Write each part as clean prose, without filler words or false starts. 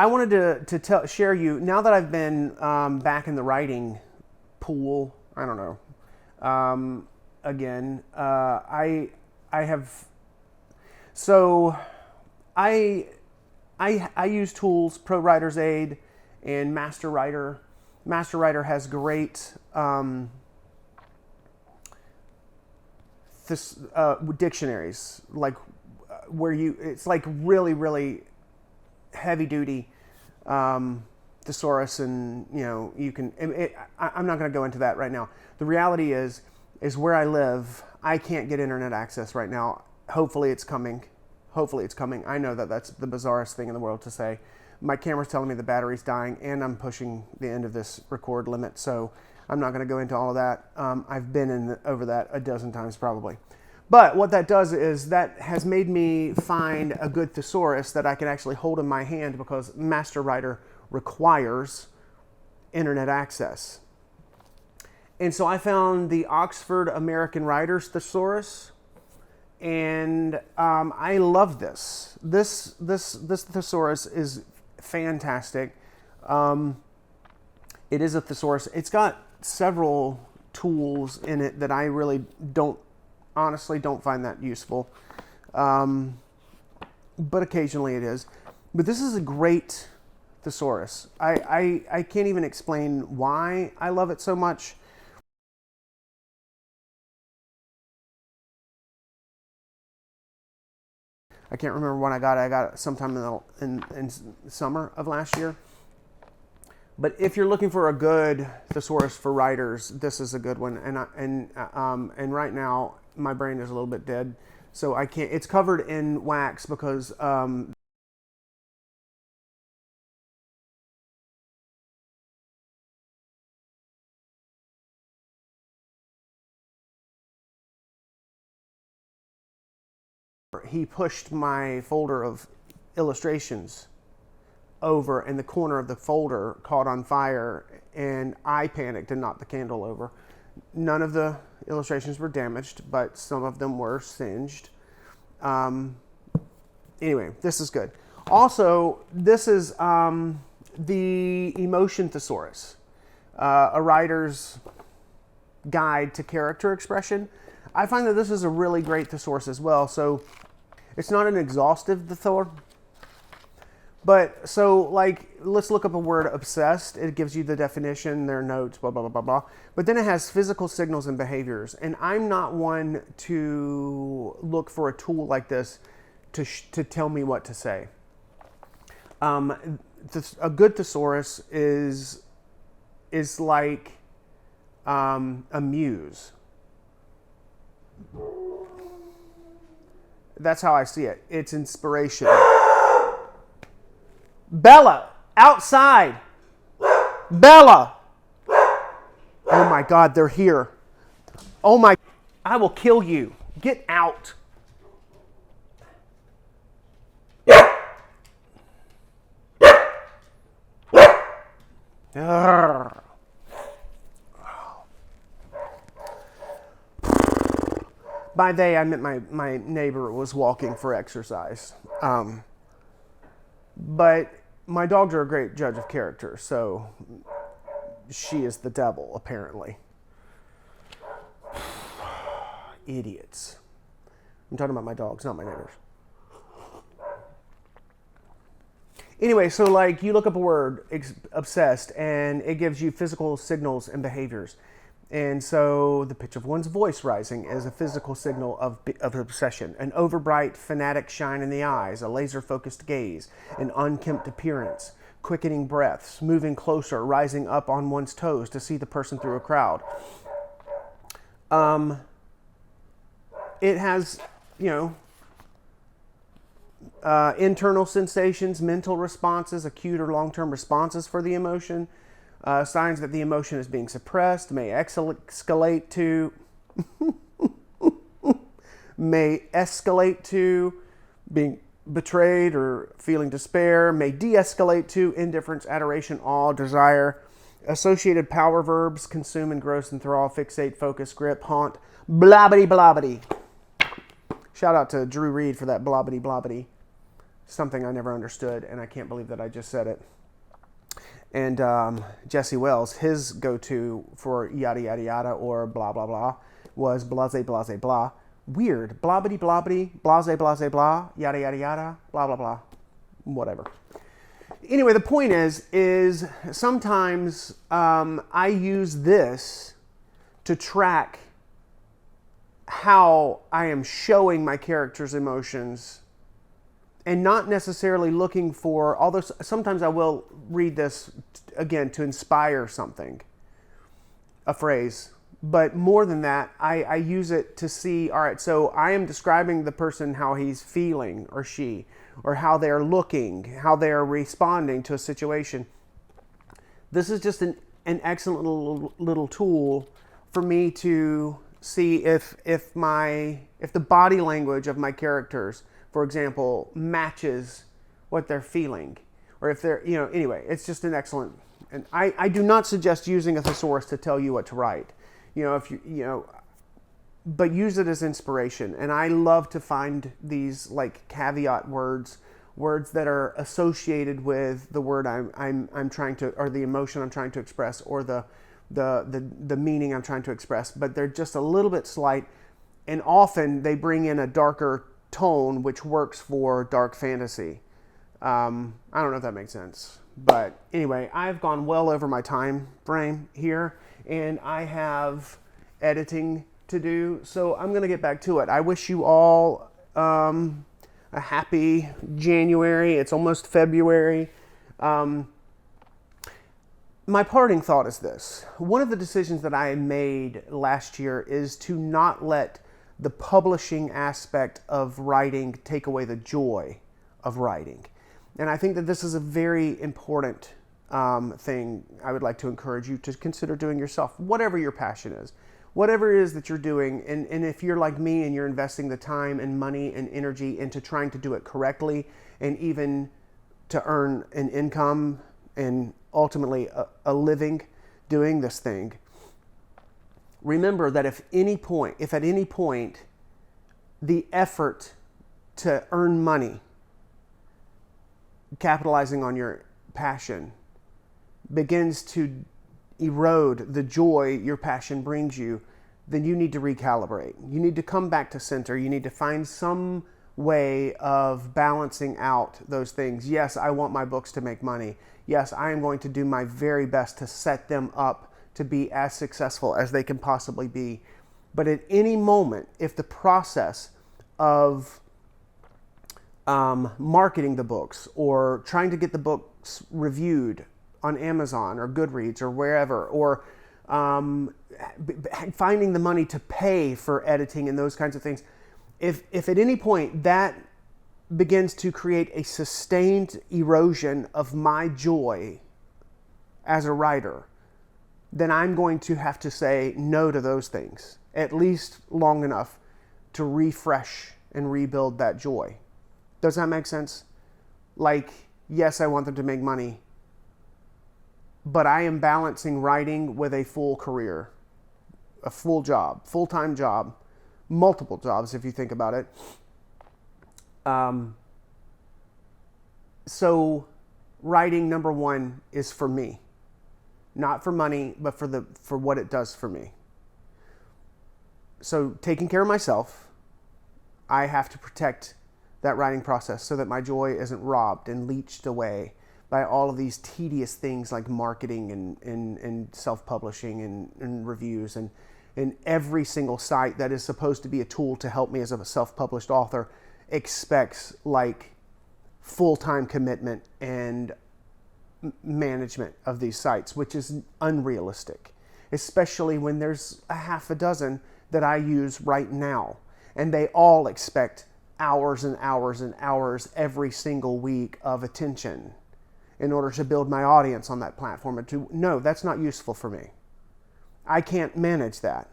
I wanted share you, now that I've been back in the writing pool, I don't know, again, I have, so I use tools, Pro Writer's Aid and Master Writer. Master Writer has great dictionaries, like where it's like really, really heavy duty thesaurus, and you can. I'm not going to go into that right now. The reality is where I live, I can't get internet access right now. Hopefully, it's coming. Hopefully, it's coming. I know that that's the bizarrest thing in the world to say. My camera's telling me the battery's dying, and I'm pushing the end of this record limit, so I'm not going to go into all of that. I've been over that a dozen times probably. But what that does is that has made me find a good thesaurus that I can actually hold in my hand, because Master Writer requires internet access. And so I found the Oxford American Writers Thesaurus, and I love this. This thesaurus is fantastic. It is a thesaurus. It's got several tools in it that I really honestly don't find that useful. But occasionally it is. But this is a great thesaurus. I can't even explain why I love it so much. I can't remember when I got it. I got it sometime in summer of last year. But if you're looking for a good thesaurus for writers, this is a good one. And right now my brain is a little bit dead, so I can't. It's covered in wax because he pushed my folder of illustrations over, and the corner of the folder caught on fire, and I panicked and knocked the candle over. None of the illustrations were damaged, but some of them were singed. Anyway, this is good. Also, this is the Emotion Thesaurus, a writer's guide to character expression. I find that this is a really great thesaurus as well. So it's not an exhaustive thesaurus, but so like, let's look up a word, obsessed. It gives you the definition, their notes, blah, blah, blah, blah, blah. But then it has physical signals and behaviors. And I'm not one to look for a tool like this to tell me what to say. A good thesaurus is like a muse. That's how I see it. It's inspiration. Bella, outside. Bella. Oh my God, they're here. Oh my, I will kill you. Get out. Urgh. By they, I meant my neighbor was walking for exercise. But my dogs are a great judge of character, so she is the devil, apparently. Idiots. I'm talking about my dogs, not my neighbors. Anyway, so like you look up a word, obsessed, and it gives you physical signals and behaviors. And so the pitch of one's voice rising is a physical signal of obsession. An overbright, fanatic shine in the eyes, a laser-focused gaze, an unkempt appearance, quickening breaths, moving closer, rising up on one's toes to see the person through a crowd. It has, internal sensations, mental responses, acute or long-term responses for the emotion. Signs that the emotion is being suppressed, may escalate to being betrayed or feeling despair, may de-escalate to indifference, adoration, awe, desire. Associated power verbs: consume, engross, enthrall, fixate, focus, grip, haunt, blobbity blobbity. Shout out to Drew Reed for that blobbity blobbity. something I never understood, and I can't believe that I just said it. And Jesse Wells, his go-to for yada yada yada or blah blah blah was blase blase blah. Weird. Blobbity blobbity, blase blase blah, yada yada yada, blah blah blah. Whatever. Anyway, the point is sometimes I use this to track how I am showing my character's emotions, and not necessarily looking for, although sometimes I will read this again to inspire something, a phrase. But more than that, I use it to see, all right, so I am describing the person, how he's feeling, or she, or how they're looking, how they're responding to a situation. This is just an excellent little tool for me to see if the body language of my characters, for example, matches what they're feeling, or if they're, anyway, it's just an excellent, and I do not suggest using a thesaurus to tell you what to write. But use it as inspiration. And I love to find these like caveat words that are associated with the word I'm trying to, or the emotion I'm trying to express, or the meaning I'm trying to express, but they're just a little bit slight, and often they bring in a darker tone, which works for dark fantasy. I don't know if that makes sense, but anyway, I've gone well over my time frame here, and I have editing to do, so I'm going to get back to it. I wish you all a happy January. It's almost February. My parting thought is this. One of the decisions that I made last year is to not let the publishing aspect of writing take away the joy of writing. And I think that this is a very important thing I would like to encourage you to consider doing yourself, whatever your passion is, whatever it is that you're doing. And if you're like me and you're investing the time and money and energy into trying to do it correctly, and even to earn an income and ultimately a living doing this thing, remember that if at any point the effort to earn money, capitalizing on your passion, begins to erode the joy your passion brings you, then you need to recalibrate. You need to come back to center. You need to find some way of balancing out those things. Yes, I want my books to make money. Yes, I am going to do my very best to set them up to be as successful as they can possibly be. But at any moment, if the process of marketing the books or trying to get the books reviewed on Amazon or Goodreads or wherever, or finding the money to pay for editing and those kinds of things, if at any point that begins to create a sustained erosion of my joy as a writer, then I'm going to have to say no to those things, at least long enough to refresh and rebuild that joy. Does that make sense? Like, yes, I want them to make money, but I am balancing writing with a full career, a full job, full-time job, multiple jobs if you think about it. So writing, number one, is for me. Not for money, but for what it does for me. So taking care of myself, I have to protect that writing process so that my joy isn't robbed and leached away by all of these tedious things like marketing and self-publishing and reviews, and every single site that is supposed to be a tool to help me as a self-published author expects like full-time commitment and management of these sites, which is unrealistic, especially when there's a half a dozen that I use right now, and they all expect hours and hours and hours every single week of attention in order to build my audience on that platform. No, that's not useful for me. I can't manage that.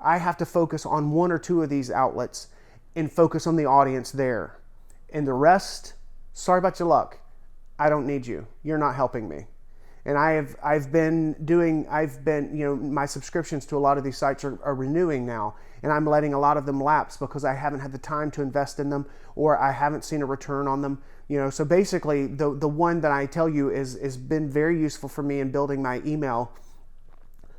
I have to focus on one or two of these outlets and focus on the audience there. And the rest, sorry about your luck. I don't need you. You're not helping me. And I've been, my subscriptions to a lot of these sites are renewing now. and I'm letting a lot of them lapse because I haven't had the time to invest in them, or I haven't seen a return on them. So basically the one that I tell you is been very useful for me in building my email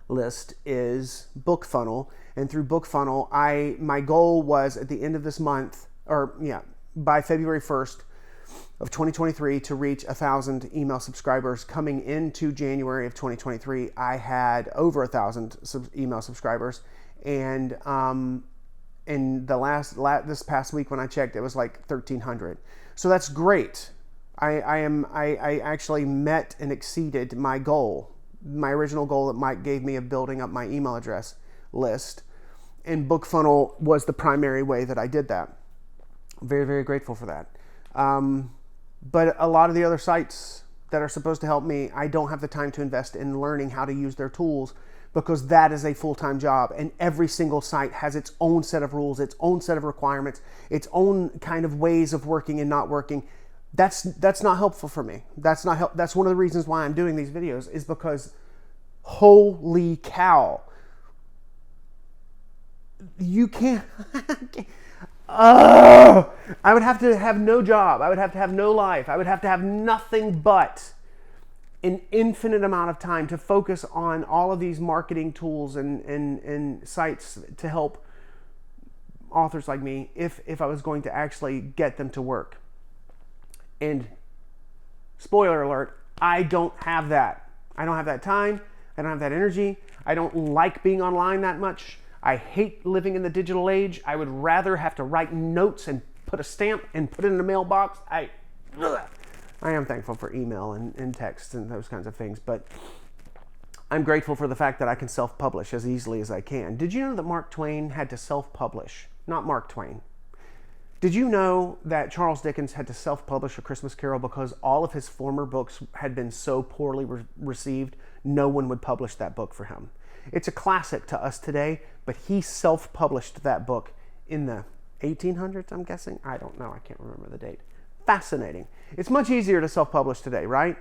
list is BookFunnel. And through BookFunnel, my goal was at the end of this month, by February 1st of 2023, to reach 1,000 email subscribers. Coming into January of 2023, I had over 1,000 email subscribers, and in this past week when I checked, it was like 1,300. So that's great. I actually met and exceeded my goal, my original goal that Mike gave me of building up my email address list, and BookFunnel was the primary way that I did that. Very, very grateful for that. But a lot of the other sites that are supposed to help me, I don't have the time to invest in learning how to use their tools, because that is a full-time job, and every single site has its own set of rules, its own set of requirements, its own kind of ways of working and not working. That's not helpful for me. That's one of the reasons why I'm doing these videos, is because holy cow, you can't I would have to have no job. I would have to have no life. I would have to have nothing but an infinite amount of time to focus on all of these marketing tools and sites to help authors like me if I was going to actually get them to work. And spoiler alert, I don't have that. I don't have that time. I don't have that energy. I don't like being online that much. I hate living in the digital age. I would rather have to write notes and put a stamp and put it in a mailbox. I am thankful for email and text and those kinds of things, but I'm grateful for the fact that I can self-publish as easily as I can. Did you know that Mark Twain had to self-publish? Not Mark Twain. Did you know that Charles Dickens had to self-publish A Christmas Carol because all of his former books had been so poorly received, no one would publish that book for him? It's a classic to us today, but he self-published that book in the 1800s, I'm guessing. I don't know. I can't remember the date. Fascinating. It's much easier to self-publish today, right?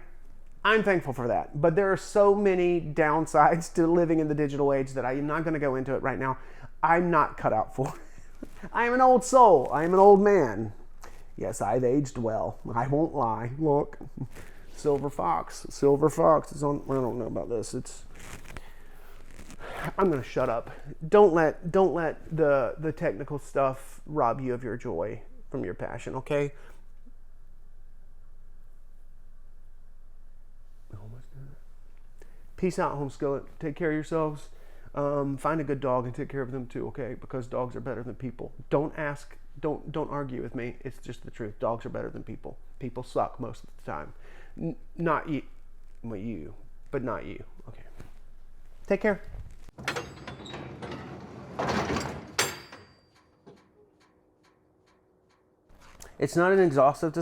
I'm thankful for that. But there are so many downsides to living in the digital age that I am not going to go into it right now. I'm not cut out for it. I am an old soul. I am an old man. Yes, I've aged well. I won't lie. Look. Silver Fox. Silver Fox is on. I don't know about this. I'm going to shut up. Don't let the technical stuff rob you of your joy from your passion, okay? Peace out, home skillet. Take care of yourselves. Find a good dog and take care of them too, okay? Because dogs are better than people. Don't argue with me. It's just the truth. Dogs are better than people. People suck most of the time. Not you. Well, you, but not you. Okay. Take care. It's not an exhaustive